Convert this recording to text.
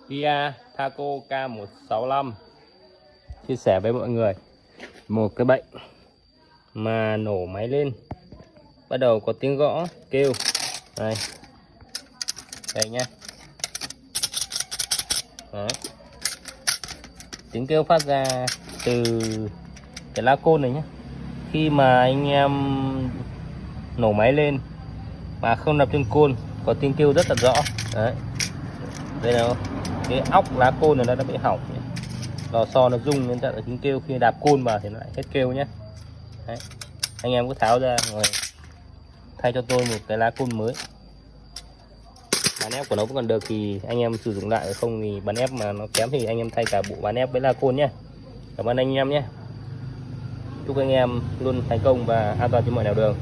Kia Thaco K165 chia sẻ với mọi người một cái bệnh mà nổ máy lên bắt đầu có tiếng gõ kêu đây, đây nhá. Đấy. Tiếng kêu phát ra từ cái lá côn này nhé. Khi mà anh em nổ máy lên mà không đập trên côn có tiếng kêu rất là rõ. Đấy, đây là cái óc lá côn này nó đã bị hỏng, lò xo nó rung nên tạo ra tiếng kêu. Khi đạp côn vào thì nó lại hết kêu nhé. Đấy. Anh em cứ tháo ra rồi thay cho tôi một cái lá côn mới. Bán ép của nó vẫn còn được thì anh em sử dụng lại, không thì bán ép mà nó kém thì anh em thay cả bộ bán ép với lá côn nhé. Cảm ơn anh em nhé. Chúc anh em luôn thành công và an toàn trên mọi nẻo đường.